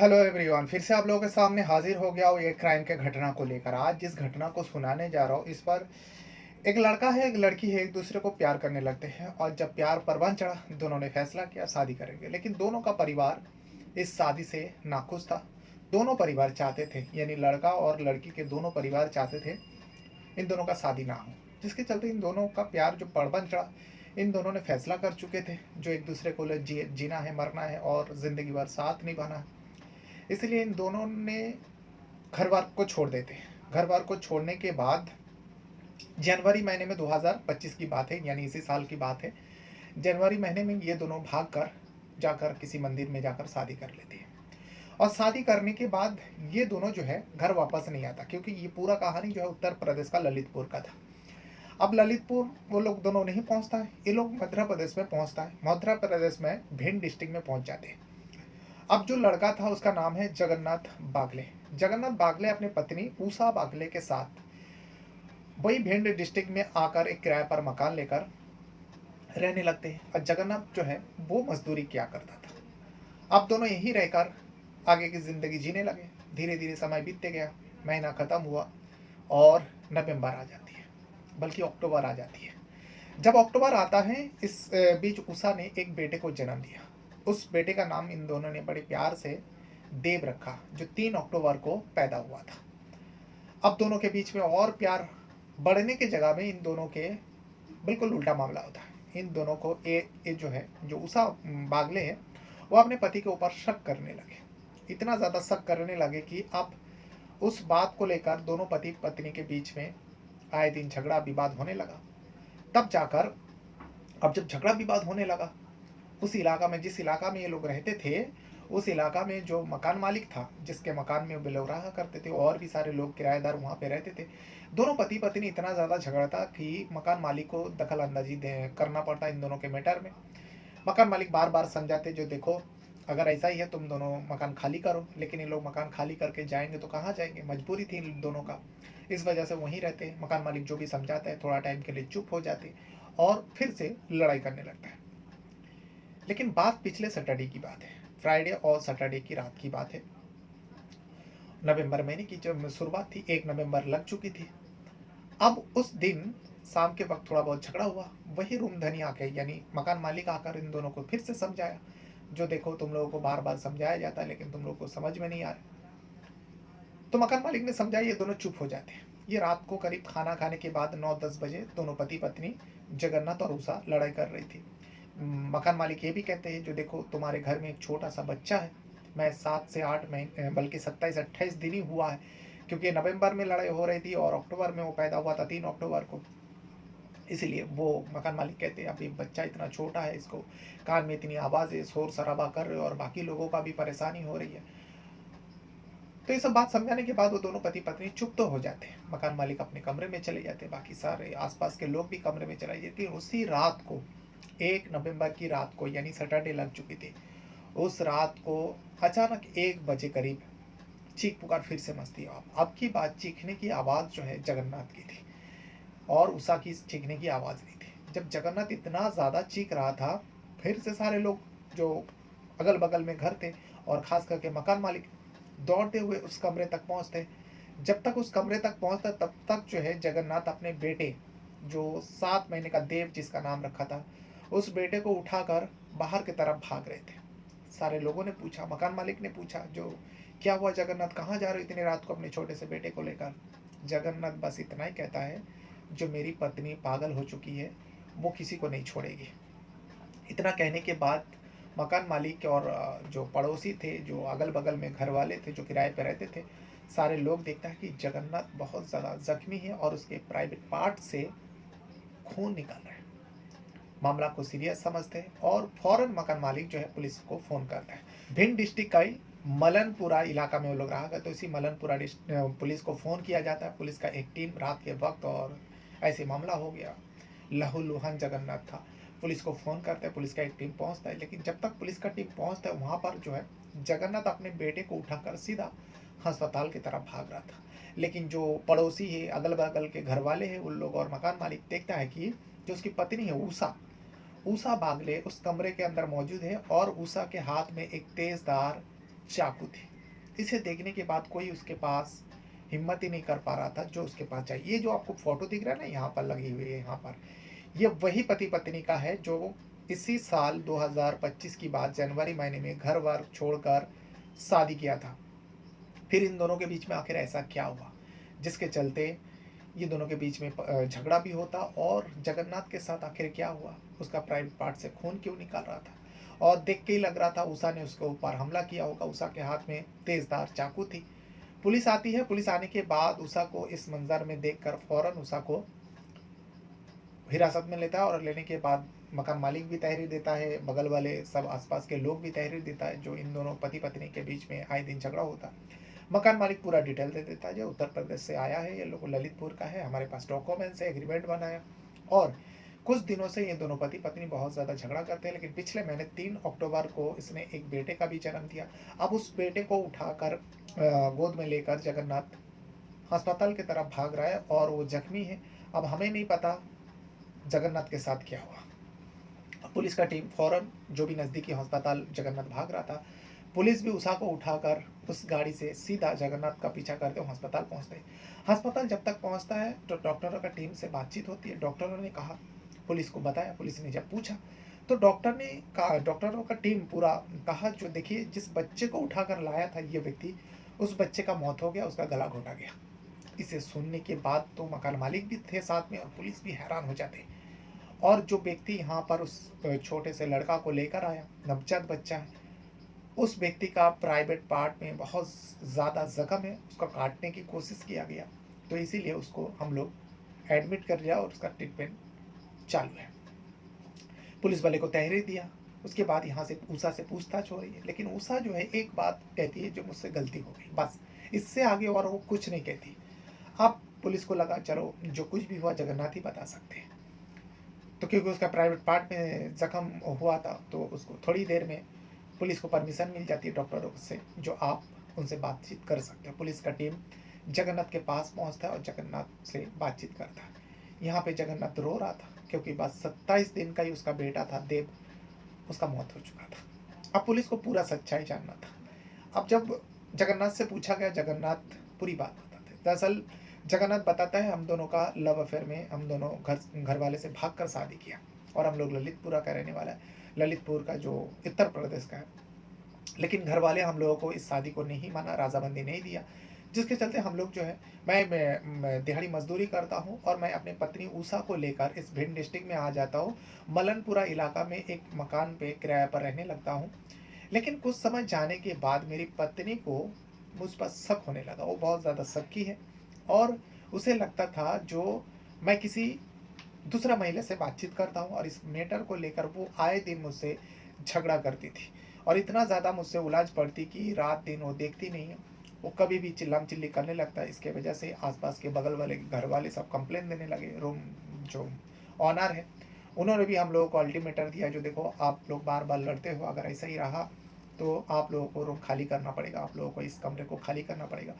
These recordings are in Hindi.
हेलो एवरीवन, फिर से आप लोगों के सामने हाजिर हो गया हूँ एक क्राइम के घटना को लेकर। आज जिस घटना को सुनाने जा रहा हूँ इस पर एक लड़का है, एक लड़की है, एक दूसरे को प्यार करने लगते हैं और जब प्यार परवान चढ़ा दोनों ने फैसला किया शादी करेंगे। लेकिन दोनों का परिवार इस शादी से नाखुश था। दोनों परिवार चाहते थे, यानी लड़का और लड़की के दोनों परिवार चाहते थे इन दोनों का शादी ना हो, जिसके चलते इन दोनों का प्यार जो परवान चढ़ा, इन दोनों ने फैसला कर चुके थे जो एक दूसरे को जीना है, मरना है और जिंदगी भर साथ निभाना है। इसलिए इन दोनों ने घर बार को छोड़ देते हैं। घर बार को छोड़ने के बाद जनवरी महीने में 2025 की बात है, यानी इसी साल की बात है। जनवरी महीने में ये दोनों भाग कर जाकर किसी मंदिर में जाकर शादी कर लेते हैं। और शादी करने के बाद ये दोनों जो है घर वापस नहीं आता, क्योंकि ये पूरा कहानी जो है उत्तर प्रदेश का ललितपुर का था। अब ललितपुर वो लोग दोनों नहीं पहुंचता है, ये लोग मध्य प्रदेश में पहुंचता है। मध्य प्रदेश में भिंड डिस्ट्रिक्ट में पहुंच जाते हैं। अब जो लड़का था उसका नाम है जगन्नाथ बागले। जगन्नाथ बागले अपनी पत्नी उषा बागले के साथ वही भिंड डिस्ट्रिक्ट में आकर एक किराए पर मकान लेकर रहने लगते हैं। और जगन्नाथ जो है वो मजदूरी किया करता था। अब दोनों यहीं रहकर आगे की जिंदगी जीने लगे। धीरे धीरे समय बीतते गया, महीना खत्म हुआ और नवंबर आ जाती है, बल्कि अक्टूबर आ जाती है। जब अक्टूबर आता है इस बीच उषा ने एक बेटे को जन्म दिया। उस बेटे का नाम इन दोनों ने बड़े प्यार से देव रखा, जो 3 अक्टूबर को पैदा हुआ था। अब दोनों के बीच में और प्यार बढ़ने की जगह में इन दोनों के बिल्कुल उल्टा मामला होता है। इन दोनों को ए जो है, जो उषा बागले है, वो अपने पति के ऊपर शक करने लगे। इतना ज़्यादा शक करने लगे कि अब उस बात को लेकर दोनों पति पत्नी के बीच में आए दिन झगड़ा विवाद होने लगा। तब जाकर अब जब झगड़ा विवाद होने लगा, उस इलाका में, जिस इलाका में ये लोग रहते थे, उस इलाका में जो मकान मालिक था, जिसके मकान में वो लोग रहा करते थे, और भी सारे लोग किराएदार वहाँ पे रहते थे। दोनों पति पत्नी इतना ज़्यादा झगड़ता कि मकान मालिक को दखल अंदाजी करना पड़ता इन दोनों के मैटर में। मकान मालिक बार बार समझाते, जो देखो अगर ऐसा ही है तुम दोनों मकान खाली करो। लेकिन ये लोग मकान खाली करके जाएंगे तो कहाँ जाएंगे, मजबूरी थी इन दोनों का। इस वजह से वहीं रहते। मकान मालिक जो भी समझाता है थोड़ा टाइम के लिए चुप हो जाते और फिर से लड़ाई करने लगता है। लेकिन बात पिछले सैटरडे की बात है, फ्राइडे और सैटरडे की रात की बात है। नवंबर महीने की जब शुरुआत थी, 1 नवंबर लग चुकी थी। अब उस दिन शाम के वक्त थोड़ा बहुत झगड़ा हुआ। वही रूमधनी आके, यानी मकान मालिक आकर इन दोनों को फिर से समझाया, जो देखो तुम लोगों को बार बार समझाया जाता है लेकिन तुम लोगों को समझ में नहीं आ रहा। तो मकान मालिक ने समझाया, ये दोनों चुप हो जाते हैं। ये रात को करीब खाना खाने के बाद 9-10 बजे दोनों पति पत्नी जगन्नाथ और उषा लड़ाई कर रही थी। मकान मालिक ये भी कहते हैं, जो देखो तुम्हारे घर में एक छोटा सा बच्चा है। मैं 7 से 8 महीने, बल्कि 27-28 दिन ही हुआ है, क्योंकि नवंबर में लड़ाई हो रही थी और अक्टूबर में वो पैदा हुआ था, 3 अक्टूबर को। इसीलिए वो मकान मालिक कहते हैं अभी बच्चा इतना छोटा है, इसको कान में इतनी आवाज़ें शोर शराबा कर रहे हो और बाकी लोगों का भी परेशानी हो रही है। तो ये सब बात समझाने के बाद वो दोनों पति पत्नी चुप तो हो जाते हैं। मकान मालिक अपने कमरे में चले जाते हैं, बाकी सारे आसपास के लोग भी कमरे में चले जाते हैं। उसी रात को, 1 नवंबर की रात को, यानी सैटरडे लग चुकी थी, उस रात को अचानक 1 बजे करीब चीख पुकार फिर से मचती है। अब की बात चीखने की आवाज़ जो है जगन्नाथ की थी और उषा की चीखने की आवाज़ नहीं थी। जब जगन्नाथ इतना ज़्यादा चीख रहा था, फिर से सारे लोग जो अगल बगल में घर थे और खास करके मकान मालिक दौड़ते हुए उस कमरे तक पहुंचते। जब तक उस कमरे तक पहुंचता तब तक जो है जगन्नाथ अपने बेटे, जो 7 महीने का देव जिसका नाम रखा था, उस बेटे को उठाकर बाहर की तरफ भाग रहे थे। सारे लोगों ने पूछा, मकान मालिक ने पूछा, जो क्या हुआ जगन्नाथ, कहाँ जा रहे हो इतनी रात को अपने छोटे से बेटे को लेकर। जगन्नाथ बस इतना ही कहता है, जो मेरी पत्नी पागल हो चुकी है वो किसी को नहीं छोड़ेगी। इतना कहने के बाद मकान मालिक और जो पड़ोसी थे, जो अगल बगल में घर वाले थे, जो किराए पर रहते थे, सारे लोग देखता है कि जगन्नाथ बहुत ज़्यादा जख्मी है और उसके प्राइवेट पार्ट से खून निकल रहा है। मामला को सीरियस समझते हैं और फौरन मकान मालिक जो है पुलिस को फ़ोन करता है। भिंड डिस्ट्रिक्ट का ही मलनपुरा इलाका में वो लोग रहा गया, तो इसी मलनपुरा पुलिस को फ़ोन किया जाता है। पुलिस का एक टीम रात के वक्त, और ऐसे मामला हो गया, लहूलुहान जगन्नाथ था। पुलिस को फ़ोन करते हैं, पुलिस का एक टीम पहुंचता है। लेकिन जब तक पुलिस का टीम पहुंचता है, वहाँ पर जो है जगन्नाथ अपने बेटे को उठाकर सीधा अस्पताल की तरफ भाग रहा था। लेकिन जो पड़ोसी है, अगल बगल के घर वाले हैं, उन लोग और मकान मालिक देखता है कि जो उसकी पत्नी है उषा, उषा बागले उस कमरे के अंदर मौजूद है और उषा के हाथ में एक तेजदार चाकू थी। इसे देखने के बाद कोई उसके पास हिम्मत ही नहीं कर पा रहा था जो उसके पास जाए। ये जो आपको फ़ोटो दिख रहा है ना यहाँ पर लगी हुई है यहाँ पर, ये वही पति-पत्नी का है जो इसी साल 2025 की बात जनवरी महीने में घर-वर छोड़कर शादी किया था। फिर इन दोनों के बीच में आखिर ऐसा क्या हुआ, जिसके चलते ये दोनों के बीच में झगड़ा भी होता और जगन्नाथ के साथ आखिर क्या हुआ? उसका प्राइवेट पार्ट से खून क्यों निकल रहा था? और देख के ही लग रहा था उषा ने उसके ऊपर हमला किया होगा। उषा के हाथ में तेज़धार चाकू थी। पुलिस आती है, पुलिस आने के बाद उषा को इस मंज़र में देखकर फ़ौरन उषा को हिरासत में लेता है और लेने के बाद मकान मालिक भी तहरीर देता है, बगल वाले सब आस-पास के लोग भी तहरीर देता है, जो इन दोनों पति-पत्नी के बीच में आए दिन झगड़ा होता है। मकान मालिक पूरा डिटेल दे देता है, जो उत्तर प्रदेश से आया है, ये लोग ललितपुर का है, हमारे पास डॉक्यूमेंट्स है, एग्रीमेंट बना है और कुछ दिनों से ये दोनों पति-पत्नी बहुत ज़्यादा झगड़ा करते हैं, लेकिन पिछले महीने 3 अक्टूबर को इसने एक बेटे का भी जन्म दिया। अब उस बेटे को उठाकर गोद में लेकर जगन्नाथ अस्पताल की तरफ भाग रहा है और वो ज़ख्मी है। अब हमें नहीं पता जगन्नाथ के साथ क्या हुआ। अब पुलिस का टीम फ़ौरन जो भी नज़दीकी अस्पताल जगन्नाथ भाग रहा था, पुलिस भी उषा को उठाकर उस गाड़ी से सीधा जगन्नाथ का पीछा करते हुए अस्पताल पहुँचते हैं। अस्पताल जब तक पहुँचता है तो डॉक्टरों का टीम से बातचीत होती है। डॉक्टरों ने कहा, पुलिस को बताया, पुलिस ने जब पूछा तो डॉक्टर ने कहा, डॉक्टरों का टीम पूरा कहा, जो देखिए जिस बच्चे को उठाकर लाया था ये व्यक्ति, उस बच्चे का मौत हो गया, उसका गला घोटा गया। इसे सुनने के बाद तो मकान मालिक भी थे साथ में और पुलिस भी हैरान हो जाते। और जो व्यक्ति यहाँ पर उस छोटे से लड़का को लेकर आया, नवजात बच्चा है, उस व्यक्ति का प्राइवेट पार्ट में बहुत ज़्यादा ज़ख्म है, उसको काटने की कोशिश किया गया, तो इसीलिए उसको हम लोग एडमिट कर लिया और उसका ट्रीटमेंट चालू है। पुलिस वाले को तहरीर दिया, उसके बाद यहाँ से उषा से पूछताछ हो रही है, लेकिन उषा जो है एक बात कहती है, जो मुझसे गलती हो गई, बस इससे आगे और वो कुछ नहीं कहती। अब पुलिस को लगा चलो जो कुछ भी हुआ जगन्नाथ ही बता सकते हैं, तो क्योंकि उसका प्राइवेट पार्ट में ज़ख्म हुआ था तो उसको थोड़ी देर में पुलिस को परमिशन मिल जाती है डॉक्टरों से, जो आप उनसे बातचीत कर सकते हो। पुलिस का टीम जगन्नाथ के पास पहुंचता है और जगन्नाथ से बातचीत करता है। यहाँ पे जगन्नाथ रो रहा था क्योंकि बस 27 दिन का ही उसका बेटा था देव, उसका मौत हो चुका था। अब पुलिस को पूरा सच्चाई जानना था। अब जब जगन्नाथ से पूछा गया, जगन्नाथ पूरी बात बताते हैं। दरअसल जगन्नाथ बताता है, हम दोनों का लव अफेयर में हम दोनों घर वाले से भागकर शादी किया और हम लोग ललितपुरा का रहने वाला है, ललितपुर का जो उत्तर प्रदेश का है, लेकिन घर वाले हम लोगों को इस शादी को नहीं माना, राजाबंदी नहीं दिया, जिसके चलते हम लोग जो है मैं दिहाड़ी मजदूरी करता हूँ और मैं अपनी पत्नी उषा को लेकर इस भिंड डिस्ट्रिक्ट में आ जाता हूँ। मलनपुरा इलाका में एक मकान पे किराए पर रहने लगता हूँ। लेकिन कुछ समय जाने के बाद मेरी पत्नी को मुझ पर शक होने लगा। वो बहुत ज़्यादा शक्की है और उसे लगता था जो मैं किसी दूसरा महिला से बातचीत करता हूँ और इस मैटर को लेकर वो आए दिन मुझसे झगड़ा करती थी और इतना ज़्यादा मुझसे उलझ पड़ती कि रात दिन वो देखती नहीं है। वो कभी भी चिल्लाम चिल्ली करने लगता है। इसके वजह से आसपास के बगल वाले घर वाले सब कंप्लेन देने लगे। रूम जो ऑनर है उन्होंने भी हम लोगों को अल्टीमेटम दिया, जो देखो आप लोग बार बार लड़ते हो, अगर ऐसा ही रहा तो आप लोगों को रूम खाली करना पड़ेगा, आप लोगों को इस कमरे को खाली करना पड़ेगा।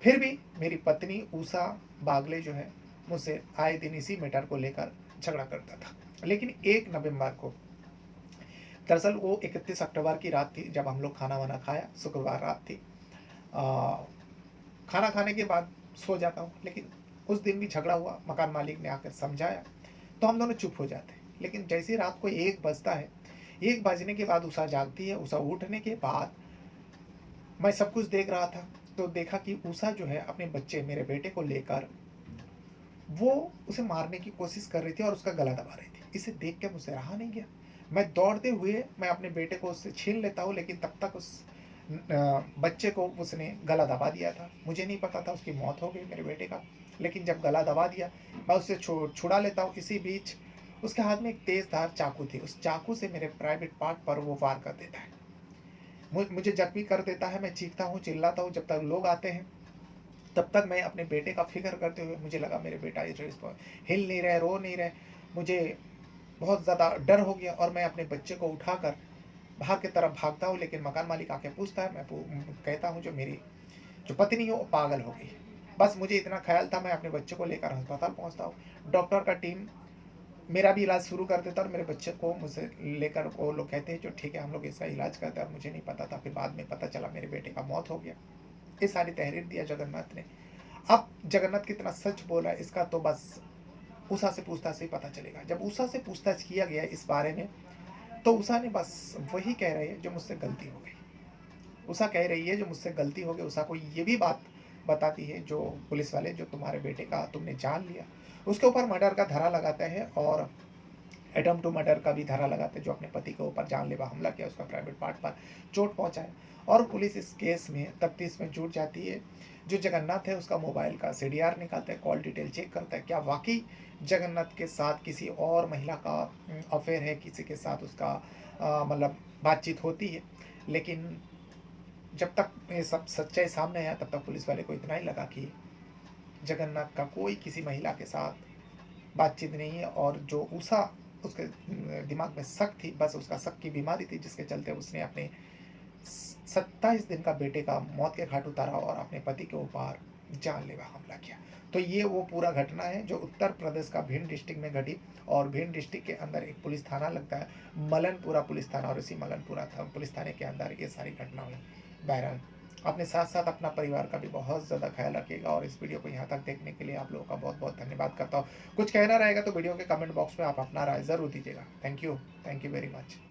फिर भी मेरी पत्नी उषा बागले जो है मुझसे आए दिन इसी मैटर को लेकर झगड़ा करता था। लेकिन 1 नवंबर को, दरअसल वो 31 अक्टूबर की रात थी जब हम लोग खाना वाना खाया, शुक्रवार रात थी। खाना खाने के बाद सो जाता हूँ, लेकिन उस दिन भी झगड़ा हुआ। मकान मालिक ने आकर समझाया तो हम दोनों चुप हो जाते हैं। लेकिन जैसे ही रात को 1 बजता है, 1 बजने के बाद उषा जागती है। उषा उठने के बाद मैं सब कुछ देख रहा था तो देखा कि उषा जो है अपने बच्चे मेरे बेटे को लेकर वो उसे मारने की कोशिश कर रही थी और उसका गला दबा रही थी। इसे देख के मुझसे रहा नहीं गया। मैं दौड़ते हुए मैं अपने बेटे को उससे छीन लेता हूँ, लेकिन तब तक उस बच्चे को उसने गला दबा दिया था। मुझे नहीं पता था उसकी मौत हो गई मेरे बेटे का, लेकिन जब गला दबा दिया मैं उससे छुड़ा लेता हूँ। इसी बीच उसके हाथ में एक तेज़धार चाकू थी। उस चाकू से मेरे प्राइवेट पार्ट पर वो वार कर देता है। मुझे जख्मी कर देता है। मैं चीखता हूँ, चिल्लाता हूँ। जब तक लोग आते हैं तब तक मैं अपने बेटे का फिक्र करते हुए, मुझे लगा मेरे बेटा इस पर हिल नहीं रहे, रो नहीं रहे। मुझे बहुत ज़्यादा डर हो गया और मैं अपने बच्चे को उठाकर बाहर की तरफ भागता हूँ। लेकिन मकान मालिक आके पूछता है, मैं कहता हूँ जो मेरी जो पत्नी है वो पागल हो गई। बस मुझे इतना ख्याल था। मैं अपने बच्चे को लेकर अस्पताल पहुँचता हूँ। डॉक्टर का टीम मेरा भी इलाज शुरू कर देता और मेरे बच्चे को मुझसे लेकर वो लोग कहते हैं जो ठीक है हम लोग इसका इलाज करते हैं, और मुझे नहीं पता था। फिर बाद में पता चला मेरे बेटे का मौत हो गया। ये सारी तहरीर दिया जगन्नाथ ने। अब जगन्नाथ कितना सच बोला है इसका तो बस उषा से पूछताछ से ही पता चलेगा। जब उषा से पूछताछ किया गया इस बारे में, तो उषा ने बस वही कह रही है जो मुझसे गलती हो गई। उषा कह रही है जो मुझसे गलती हो गई। उषा को ये भी बात बताती है जो पुलिस वाले जो तुम्हारे बेटे का तुमने जान लिया, उसके ऊपर मर्डर का धारा लगाते हैं और अटेम्प्ट टू मर्डर का भी धारा लगाते हैं, जो अपने पति के ऊपर जानलेवा हमला किया, उसका प्राइवेट पार्ट पर चोट पहुंचाए। और पुलिस इस केस में तफ्तीश में जुट जाती है। जो जगन्नाथ है उसका मोबाइल का सीडीआर निकालता है, कॉल डिटेल चेक करता है, क्या वाकई जगन्नाथ के साथ किसी और महिला का अफेयर है, किसी के साथ उसका मतलब बातचीत होती है। लेकिन जब तक ये सब सच्चाई सामने आया तब तक पुलिस वाले को इतना ही लगा कि जगन्नाथ का कोई किसी महिला के साथ बातचीत नहीं है। और जो उषा उसके दिमाग में शक थी, बस उसका शक की बीमारी थी, जिसके चलते उसने अपने 27 दिन का बेटे का मौत के घाट उतारा और अपने पति के ऊपर जानलेवा हमला किया। तो ये वो पूरा घटना है जो उत्तर प्रदेश का भिंड डिस्ट्रिक्ट में घटी। और भिंड डिस्ट्रिक्ट के अंदर एक पुलिस थाना लगता है, मलनपुरा पुलिस थाना, और इसी मलनपुरा पुलिस थाने के अंदर ये सारी घटना हुई। बहरहाल अपने साथ साथ अपना परिवार का भी बहुत ज़्यादा ख्याल रखिएगा। और इस वीडियो को यहाँ तक देखने के लिए आप लोगों का बहुत बहुत धन्यवाद करता हूँ। कुछ कहना रहेगा तो वीडियो के कमेंट बॉक्स में आप अपना राय ज़रूर दीजिएगा। Thank you very much.